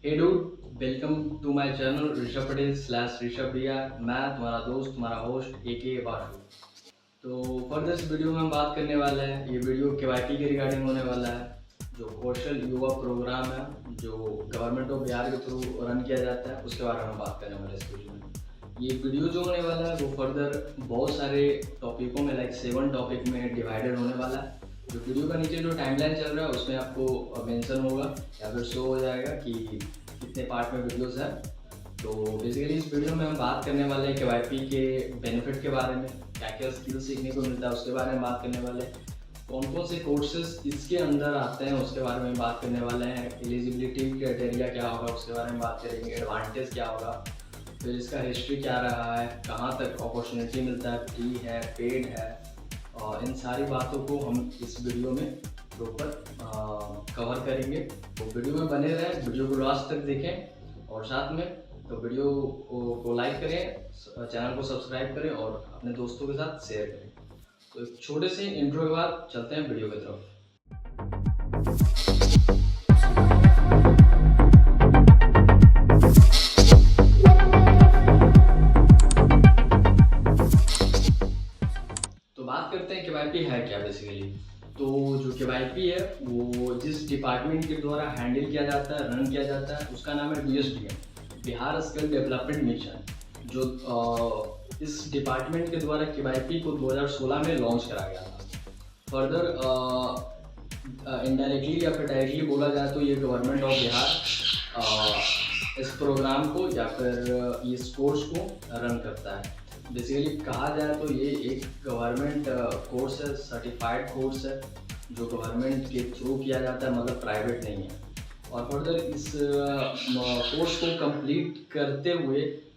Hey dude, welcome to my channel Rishabh Patel slash Rishabh भैया। मैं तुम्हारा दोस्त, तुम्हारा होस्ट ए बाशु। तो फर्दर इस वीडियो में हम बात करने वाले हैं, ये वीडियो केवाईपी के रिगार्डिंग होने वाला है। जो कौशल युवा प्रोग्राम है जो गवर्नमेंट ऑफ बिहार के थ्रू रन किया जाता है, उसके बारे में बात करने वाले हैं इस वीडियो में। ये वीडियो जो होने वाला है वो फर्दर बहुत सारे टॉपिकों में लाइक 7 टॉपिक में डिवाइडेड होने वाला है। जो वीडियो का नीचे जो टाइमलाइन चल रहा है उसमें आपको मेंशन होगा या फिर शो हो जाएगा कि कितने पार्ट में वीडियोस है। तो बेसिकली इस वीडियो में हम बात करने वाले हैं केवाईपी के बेनिफिट के बारे में, क्या क्या स्किल सीखने को मिलता है उसके बारे में बात करने वाले हैं, कौन कौन से कोर्सेज इसके अंदर आते हैं उसके बारे में बात करने वाले हैं, एलिजिबिलिटी क्राइटेरिया क्या होगा उसके बारे में बात करेंगे, एडवांटेज क्या होगा, फिर इसका हिस्ट्री क्या रहा है, कहाँ तक अपॉर्चुनिटी मिलता है, फ्री है, पेड है, और इन सारी बातों को हम इस वीडियो में प्रॉपर कवर करेंगे। तो वीडियो में बने रहें, वीडियो को लास्ट तक देखें और साथ में तो वीडियो को लाइक करें, चैनल को सब्सक्राइब करें और अपने दोस्तों के साथ शेयर करें। तो एक छोटे से इंट्रो के बाद चलते हैं वीडियो की तरफ। तो बात करते हैं केवाईपी है क्या बेसिकली। तो जो केवाईपी है वो जिस डिपार्टमेंट के द्वारा हैंडल किया जाता है, रन किया जाता है, उसका नाम है BSDM, Bihar skill development mission. जो इस डिपार्टमेंट के द्वारा केवाईपी को 2016 में लॉन्च करा गया था। फर्दर इनडायरेक्टली या फिर डायरेक्टली बोला जाए तो ये गवर्नमेंट ऑफ बिहार इस प्रोग्राम को या फिर इस कोर्स को रन करता है। बेसिकली कहा जाए तो ये एक गवर्नमेंट कोर्स है, सर्टिफाइड कोर्स है जो गवर्नमेंट के थ्रू किया जाता है, मतलब प्राइवेट नहीं है। और फर्दर इस कोर्स को कंप्लीट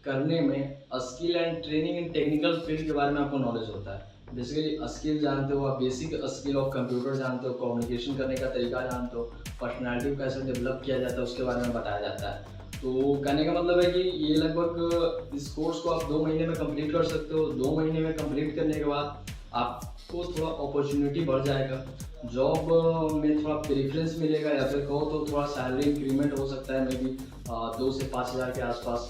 करने में skill and training in technical field के बारे में आपको नॉलेज होता है। बेसिकली स्किल जानते हो आप, बेसिक स्किल ऑफ कंप्यूटर जानते हो, कम्युनिकेशन करने का तरीका जानते हो, पर्सनैलिटी को कैसे डेवलप किया जाता है उसके बारे में बताया जाता है। तो कहने का मतलब है कि ये लगभग इस कोर्स को आप 2 महीने में कंप्लीट कर सकते हो। 2 महीने में कंप्लीट करने के बाद आपको थोड़ा अपॉर्चुनिटी बढ़ जाएगा, जॉब में थोड़ा प्रेफरेंस मिलेगा, या फिर कहो तो थोड़ा सैलरी इंक्रीमेंट हो सकता है, मे बी 2 से 5 हज़ार के आसपास।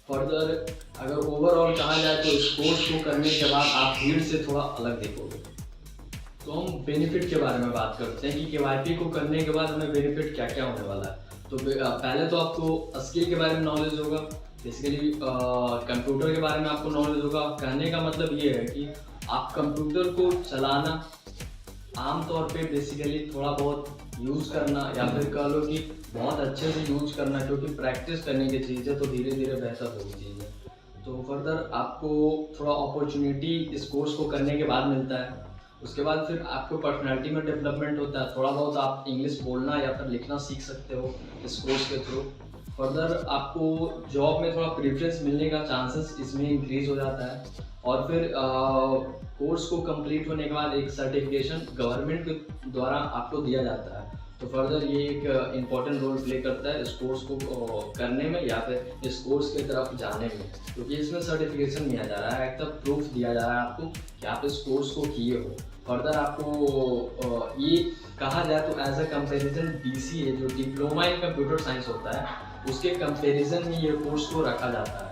फर्दर अगर ओवरऑल कहा जाए तो इस कोर्स को करने के बाद आप भीड़ से थोड़ा अलग दिखोगे। तो हम बेनिफिट के बारे में बात करते हैं कि केवाईपी को करने के बाद हमें बेनिफिट क्या क्या होने वाला है। तो पहले तो आपको स्किल के बारे में नॉलेज होगा, बेसिकली कंप्यूटर के बारे में आपको नॉलेज होगा। कहने का मतलब ये है कि आप कंप्यूटर को चलाना आमतौर पे बेसिकली थोड़ा बहुत यूज़ करना, या फिर कह लो कि बहुत अच्छे से यूज करना, क्योंकि प्रैक्टिस करने की चीज़ है तो धीरे धीरे बेहतर होगी चीज़ है। तो फर्दर आपको थोड़ा अपॉर्चुनिटी इस कोर्स को करने के बाद मिलता है। उसके बाद फिर आपको पर्सनैलिटी में डेवलपमेंट होता है, थोड़ा बहुत आप इंग्लिश बोलना या फिर लिखना सीख सकते हो इस कोर्स के थ्रू। फर्दर आपको जॉब में थोड़ा प्रेफरेंस मिलने का चांसेस इसमें इंक्रीज हो जाता है। और फिर कोर्स को कंप्लीट होने के बाद एक सर्टिफिकेशन गवर्नमेंट के द्वारा आपको दिया जाता है। तो फर्दर ये एक इम्पॉर्टेंट रोल प्ले करता है इस कोर्स को करने में या फिर इस कोर्स की तरफ जाने में, क्योंकि इसमें सर्टिफिकेशन दिया जा रहा है, एक तब प्रूफ दिया जा रहा है आपको कि आप इस कोर्स को किए हो। फर्दर आपको ये कहा जाए तो एज अ कंपेरिजन BCA जो डिप्लोमा इन कंप्यूटर साइंस होता है उसके कंपेरिजन में ये कोर्स को रखा जाता है।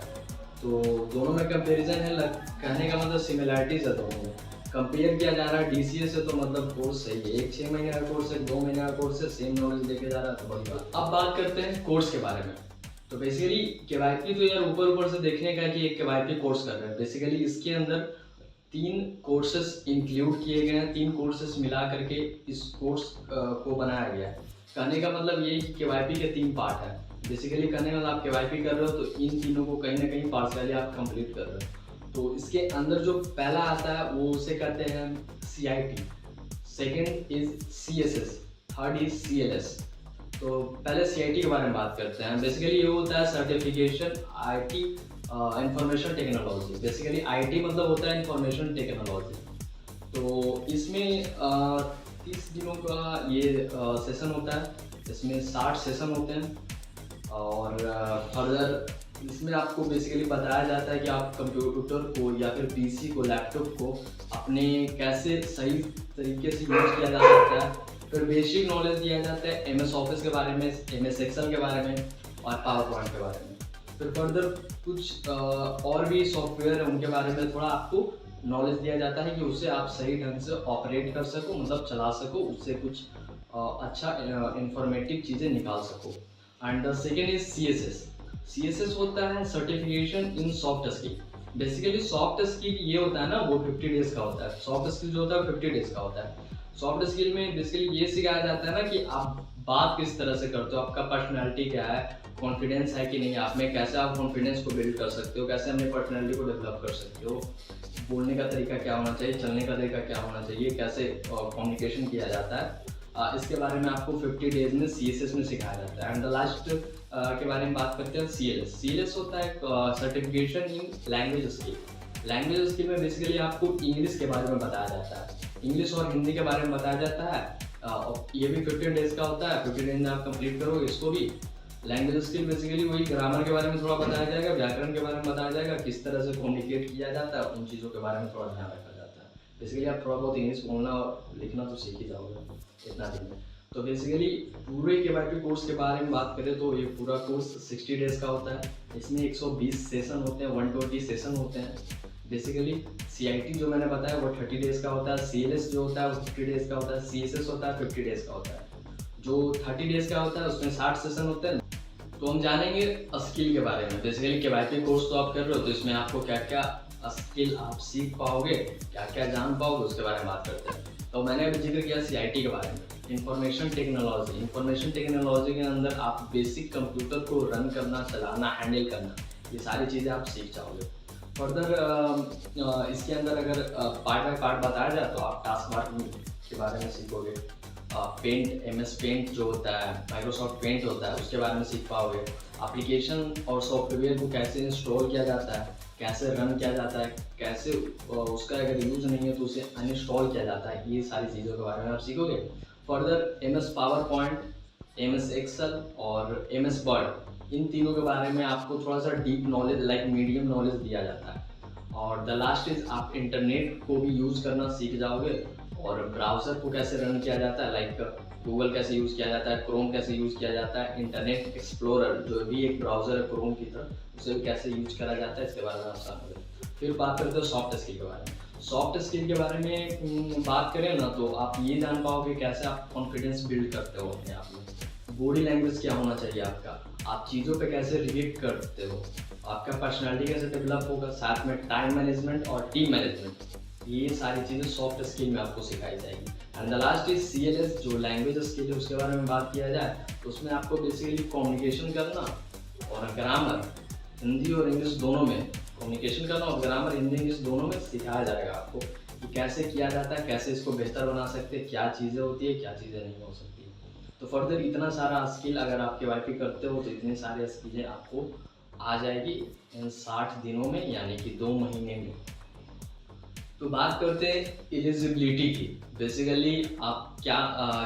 तो दोनों में कंपेरिजन है, कहने का मतलब सिमिलैरिटीज है दोनों में। कंपेयर किया जा रहा है DCA से तो मतलब कोर्स सही है, एक 6 महीने का कोर्स है, 2 महीने का कोर्स है, सेम नॉलेज लेके जा रहा है, तो बड़ी बात। अब बात करते हैं कोर्स के बारे में। तो बेसिकली केवाईपी तो यार ऊपर से देखने का कि एक केवाईपी कोर्स कर रहे हैं। बेसिकली इसके अंदर 3 कोर्सेस इंक्लूड किए गए हैं, 3 कोर्सेस मिला करके इस कोर्स को बनाया गया है। कहने का मतलब ये कि केवाईपी के 3 पार्ट है। बेसिकली कहने का मतलब आप केवाईपी कर रहे हो तो इन तीनों को कहीं ना कहीं पार्शियली आप कंप्लीट कर रहे हो। तो इसके अंदर जो पहला आता है वो उसे कहते हैं CIT, second is CSS, third is CLS। तो पहले CIT के बारे में बात करते हैं। बेसिकली ये होता है certification IT information technology. Basically IT मतलब होता है इंफॉर्मेशन टेक्नोलॉजी। तो इसमें 30 दिनों का ये सेशन होता है, इसमें 60 सेशन होते हैं। और फर्दर इसमें आपको बेसिकली बताया जाता है कि आप कंप्यूटर को या फिर PC को, लैपटॉप को अपने कैसे सही तरीके से यूज किया जा सकता है। फिर बेसिक नॉलेज दिया जाता है MS ऑफिस के बारे में, MS एक्सेल के बारे में, और पावर पॉइंट के बारे में। फिर फर्दर कुछ और भी सॉफ्टवेयर है उनके बारे में थोड़ा आपको नॉलेज दिया जाता है कि उससे आप सही ढंग से ऑपरेट कर सको, मतलब चला सको, उससे कुछ अच्छा इंफॉर्मेटिव चीज़ें निकाल सको। And the second is CSS होता है सर्टिफिकेशन इन soft skill. Basically soft skill ये होता है ना, वो 50 डेज का होता है। सॉफ्ट स्किल जो होता है 50 डेज का होता है। सॉफ्ट स्किल में बेसिकली ये सिखाया जाता है ना कि आप बात किस तरह से करते हो, आपका पर्सनैलिटी क्या है, कॉन्फिडेंस है कि नहीं आप में, कैसे आप कॉन्फिडेंस को बिल्ड कर सकते हो, कैसे अपनी पर्सनैलिटी को डेवलप कर सकते हो, बोलने का तरीका क्या होना चाहिए, चलने का तरीका क्या होना चाहिए, कैसे कम्युनिकेशन किया जाता है, इसके बारे में आपको 50 डेज में CSS में सिखाया जाता है। एंड द लास्ट के बारे में बात करते हैं CLS होता है certification in language skill. Language skill में बेसिकली आपको इंग्लिश के बारे में बताया जाता है, इंग्लिश और हिंदी के बारे में बताया जाता है। ये भी 15 डेज का होता है, 15 डेज में आप कंप्लीट करोगे इसको भी। लैंग्वेज स्किल बेसिकली वही ग्रामर के बारे में थोड़ा बताया जाएगा, व्याकरण के बारे में बताया जाएगा, किस तरह से कम्युनिकेट किया जाता है, उन चीज़ों के बारे में थोड़ा ध्यान रखा जाता है। बेसिकली आप थोड़ा बहुत इंग्लिश बोलना और लिखना तो सीख ही जाओगे इतना दिन में। तो बेसिकली पूरे KYP कोर्स के बारे में बात करें तो ये पूरा कोर्स 60 डेज का होता है। इसमें 120 सेशन होते हैं, 120 सेशन होते हैं। बेसिकली CIT जो मैंने बताया वो 30 डेज का होता है, CLS जो होता है वो 50 डेज का होता है, CSS होता है 50 डेज का होता है। जो 30 डेज का होता है उसमें 60 सेशन होते हैं। तो हम जानेंगे स्किल के बारे में। बेसिकली KYP कोर्स तो आप कर रहे हो, तो इसमें आपको क्या क्या स्किल आप सीख पाओगे, क्या क्या जान पाओगे, उसके बारे में बात करते हैं। तो मैंने अभी जिक्र किया CIT के बारे में। इंफॉर्मेशन टेक्नोलॉजी के अंदर आप बेसिक कंप्यूटर को रन करना, चलाना, हैंडल करना, ये सारी चीज़ें आप सीख जाओगे। फर्दर इसके अंदर अगर पार्ट बाय पार्ट बताया जाए तो आप टास्क बार के बारे में सीखोगे, पेंट MS पेंट जो होता है, माइक्रोसॉफ्ट पेंट होता है, उसके बारे में सीख पाओगे। एप्लीकेशन और सॉफ्टवेयर को कैसे इंस्टॉल किया जाता है, कैसे रन किया जाता है, कैसे उसका अगर यूज़ नहीं है तो उसे अनइंस्टॉल किया जाता है, ये सारी चीज़ों के बारे में आप सीखोगे। Further MS power point, MS excel और MS वर्ड, इन तीनों के बारे में आपको थोड़ा सा deep knowledge like medium knowledge दिया जाता है। और द लास्ट इज आप इंटरनेट को भी यूज़ करना सीख जाओगे और ब्राउज़र को कैसे रन किया जाता है, लाइक गूगल कैसे यूज़ किया जाता है, क्रोम कैसे यूज़ किया जाता है, इंटरनेट एक्सप्लोरर जो भी एक ब्राउज़र है क्रोम की तरह, उसे भी कैसे यूज करा जाता है, इसके बारे में आप समझोगे। फिर बात करते हो सॉफ्ट स्किल के बारे में। सॉफ्ट स्किल के बारे में बात करें ना तो आप ये जान पाओगे कैसे आप कॉन्फिडेंस बिल्ड करते हो अपने आप में, बॉडी लैंग्वेज क्या होना चाहिए आपका, आप चीज़ों पे कैसे रिएक्ट करते हो, आपका पर्सनालिटी कैसे डेवलप होगा, साथ में टाइम मैनेजमेंट और टीम मैनेजमेंट, ये सारी चीज़ें सॉफ्ट स्किल में आपको सिखाई जाएगी। And the last is CLS जो लैंग्वेज स्किल है, उसके बारे में बात किया जाए तो उसमें आपको बेसिकली कम्युनिकेशन करना और ग्रामर, हिंदी और इंग्लिश दोनों में कम्युनिकेशन करना और ग्रामर हिंदी इंग्लिश दोनों में सिखाया जाएगा आपको कि कैसे किया जाता है, कैसे इसको बेहतर बना सकते हैं, क्या चीज़ें होती है, क्या चीज़ें नहीं हो सकती। तो फर्दर इतना सारा स्किल अगर आप KYP करते हो तो इतनी सारी स्किलें आपको आ जाएगी इन 60 दिनों में, यानी कि 2 महीने में। तो बात करते हैं एलिजिबिलिटी की। बेसिकली आप क्या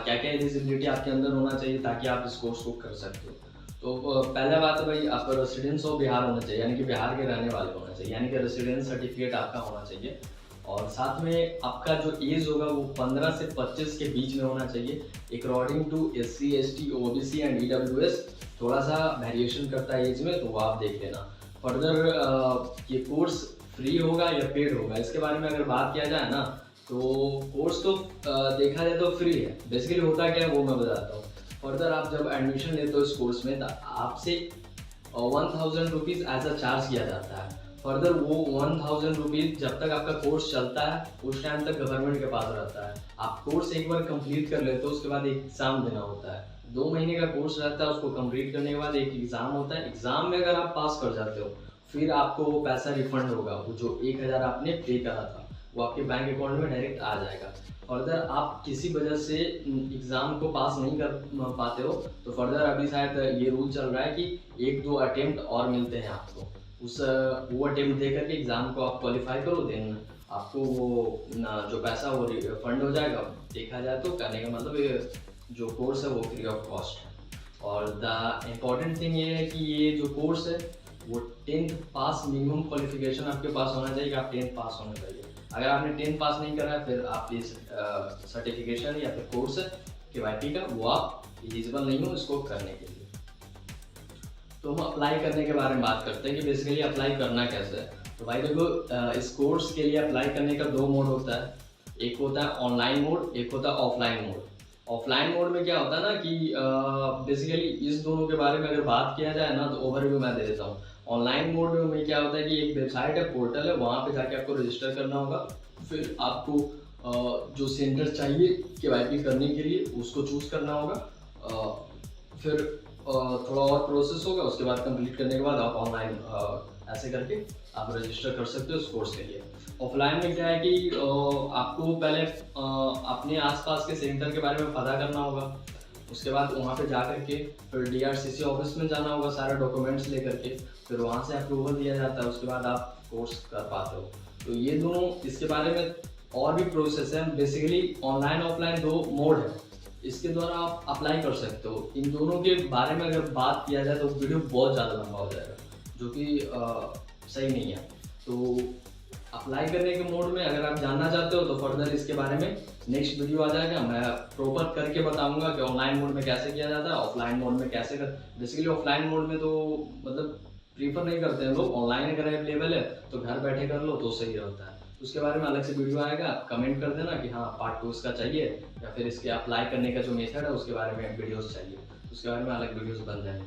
क्या एलिजिबिलिटी आपके अंदर होना चाहिए ताकि आप इस कोर्स को कर सकते हो। तो पहला बात है भाई, आपका रेसिडेंस ऑफ बिहार होना चाहिए, यानी कि बिहार के रहने वाले होना चाहिए, यानी कि रेसिडेंस सर्टिफिकेट आपका होना चाहिए। और साथ में आपका जो एज होगा वो 15 से 25 के बीच में होना चाहिए। According to SC ST OBC and EWS थोड़ा सा वेरिएशन करता है एज में, तो वो आप देख लेना। फर्दर ये कोर्स फ्री होगा या पेड होगा, इसके बारे में अगर बात किया जाए ना तो कोर्स तो देखा जाए तो फ्री है। बेसिकली होता क्या है वो मैं बताता हूँ। फर्दर आप जब एडमिशन लेते हो इस कोर्स में तो आपसे 1000 रुपीज़ एज अ चार्ज किया जाता है। फर्दर वो 1000 रुपीज़ जब तक आपका कोर्स चलता है उस टाइम तक गवर्नमेंट के पास रहता है। आप कोर्स एक बार कंप्लीट कर लेते हो उसके बाद एक एग्ज़ाम देना होता है। 2 महीने का कोर्स रहता है, उसको कंप्लीट करने के बाद एक एग्ज़ाम होता है। एग्ज़ाम में अगर आप पास कर जाते हो फिर आपको वो पैसा रिफंड होगा, वो जो 1000 आपने पे करा था वो आपके बैंक अकाउंट में डायरेक्ट आ जाएगा। फर्दर आप किसी वजह से एग्ज़ाम को पास नहीं कर पाते हो तो फर्दर अभी शायद ये रूल चल रहा है कि 1-2 अटेम्प्ट और मिलते हैं आपको, वो अटेम्प्ट दे करके एग्ज़ाम को आप क्वालिफाई करो, देन आपको वो जो पैसा वो रिफंड हो जाएगा। देखा जाए तो करने का मतलब ये जो कोर्स है वो फ्री ऑफ कॉस्ट है। और द इम्पॉर्टेंट थिंग ये है कि ये जो कोर्स है वो 10th पास मिनिमम क्वालिफिकेशन आपके पास होना चाहिए कि आप 10th पास होना चाहिए। अगर आपने 10th पास नहीं करा है फिर आप इस सर्टिफिकेशन या फिर कोर्स KYP का वो आप एलिजिबल नहीं हो इसको करने के लिए। तो हम अप्लाई करने के बारे में बात करते हैं कि बेसिकली अप्लाई करना कैसे है। तो भाई देखो, इस कोर्स के लिए अप्लाई करने का 2 मोड होता है। एक होता है ऑनलाइन मोड, एक होता है ऑफलाइन मोड। ऑफलाइन मोड में क्या होता है ना कि बेसिकली इस दोनों के बारे में अगर बात किया जाए ना तो ओवरव्यू मैं दे देता हूँ। ऑनलाइन मोड में क्या होता है कि एक वेबसाइट है, पोर्टल है, वहाँ पे जाके आपको रजिस्टर करना होगा। फिर आपको जो सेंटर चाहिए KYP करने के लिए उसको चूज़ करना होगा। फिर थोड़ा और प्रोसेस होगा, उसके बाद कंप्लीट करने के बाद आप ऑनलाइन ऐसे करके आप रजिस्टर कर सकते हो उस कोर्स के लिए। ऑफलाइन में क्या है कि आपको पहले अपने आसपास के सेंटर के बारे में पता करना होगा। उसके बाद वहाँ पे जा कर के फिर DRCC ऑफिस में जाना होगा सारे डॉक्यूमेंट्स लेकर के, फिर वहाँ से अप्रूवल दिया जाता है, उसके बाद आप कोर्स कर पाते हो। तो ये दोनों, इसके बारे में और भी प्रोसेस है। बेसिकली ऑनलाइन ऑफलाइन 2 मोड है, इसके द्वारा आप अप्लाई कर सकते हो। इन दोनों के बारे में अगर बात किया जाए तो वीडियो बहुत ज़्यादा लंबा हो जाएगा, जो कि सही नहीं है। तो अप्लाई करने के मोड में अगर आप जानना चाहते हो तो फर्दर इसके बारे में नेक्स्ट वीडियो आ जाएगा, मैं प्रॉपर करके बताऊंगा कि ऑनलाइन मोड में कैसे किया जाता है, ऑफलाइन मोड में कैसे कर। बेसिकली ऑफलाइन मोड में तो मतलब प्रीफर नहीं करते हैं लोग, ऑनलाइन अगर अवेलेबल है तो घर बैठे कर लो तो सही रहता है। उसके बारे में अलग से वीडियो आएगा, आप कमेंट कर देना कि हाँ पार्ट 2 इसका चाहिए, या फिर इसके अप्लाई करने का जो मेथड है उसके बारे में वीडियोस चाहिए, उसके बारे में अलग वीडियोस बन जाएंगे।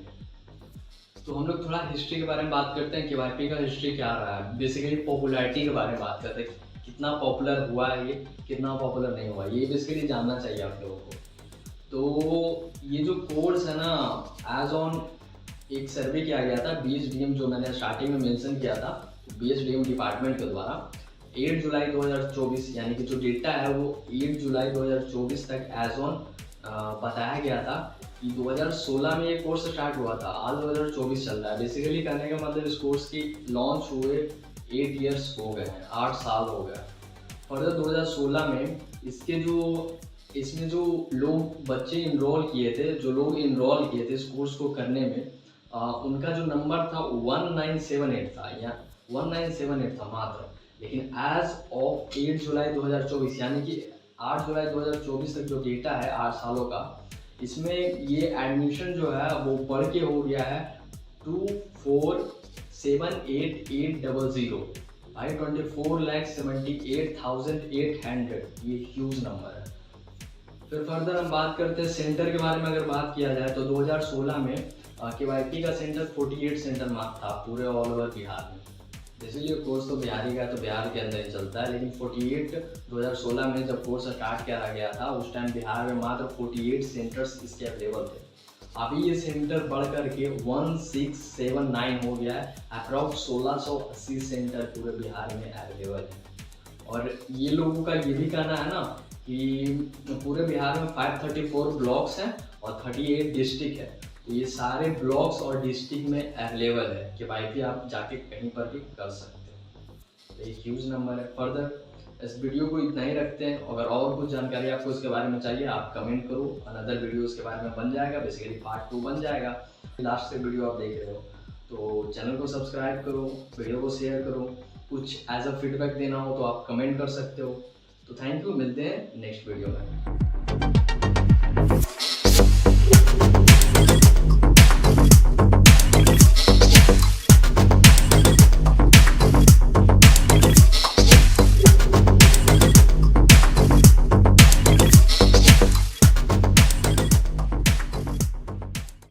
तो हम लोग थोड़ा हिस्ट्री के बारे में बात करते हैं, KYP का हिस्ट्री क्या रहा है। बेसिकली पॉपुलैरिटी के बारे में बात करते हैं, कितना पॉपुलर हुआ है ये, कितना पॉपुलर नहीं हुआ, ये बेसिकली जानना चाहिए आप लोगों को। तो ये जो कोर्स है ना, एज ऑन एक सर्वे किया गया था BSDM, जो मैंने स्टार्टिंग में मेंशन किया था, BSDM डिपार्टमेंट के द्वारा 8 जुलाई 2024, यानी कि जो डेटा है वो 8 जुलाई 2024 तक एज ऑन बताया गया था कि 2016 में ये कोर्स स्टार्ट हुआ था, आज 2024 चल रहा है। बेसिकली कहने का मतलब इस कोर्स की लॉन्च हुए 8 इयर्स हो गए हैं, 8 साल हो गए। फर्दर 2016 में इसमें जो लोग बच्चे इनरोल किए थे, जो लोग इनरोल किए थे इस कोर्स को करने में, उनका जो नंबर था 1978 था, या 1978 था मात्र। लेकिन एज ऑफ 8 जुलाई 2024, यानी कि 8 जुलाई 2024 तक जो डेटा है 8 सालों का, इसमें ये एडमिशन जो है वो बढ़ के हो गया है 24,78,800 भाई, 24,78,800। ये ह्यूज नंबर है। फिर फर्दर हम बात करते हैं सेंटर के बारे में। अगर बात किया जाए तो 2016 में KYP का सेंटर 48 सेंटर मार्क था पूरे ऑल ओवर बिहार में। बेसिकली कोर्स तो बिहारी का है तो बिहार के अंदर ही चलता है, लेकिन 48 2016 में जब कोर्स स्टार्ट किया गया था उस टाइम बिहार में मात्र 48 सेंटर्स इसके अवेलेबल थे। अभी ये सेंटर बढ़ करके 1679 हो गया है। अप्रॉक्स 1680 सेंटर पूरे बिहार में अवेलेबल है। और ये लोगों का ये भी कहना है ना कि पूरे बिहार में 534 ब्लॉक्स हैं और 38 डिस्ट्रिक्ट है। तो ये सारे ब्लॉक्स और डिस्ट्रिक्ट में अवेलेबल है कि KYP आप जाके कहीं पर भी कर सकते हो। तो एक ह्यूज नंबर है। फर्दर इस वीडियो को इतना ही रखते हैं। अगर और कुछ जानकारी आपको इसके बारे में चाहिए आप कमेंट करो, अनदर वीडियो इसके बारे में बन जाएगा, बेसिकली पार्ट 2 बन जाएगा। लास्ट से वीडियो आप देख रहे हो तो चैनल को सब्सक्राइब करो, वीडियो को शेयर करो। कुछ एज अ फीडबैक देना हो तो आप कमेंट कर सकते हो। तो थैंक यू, मिलते हैं नेक्स्ट वीडियो में।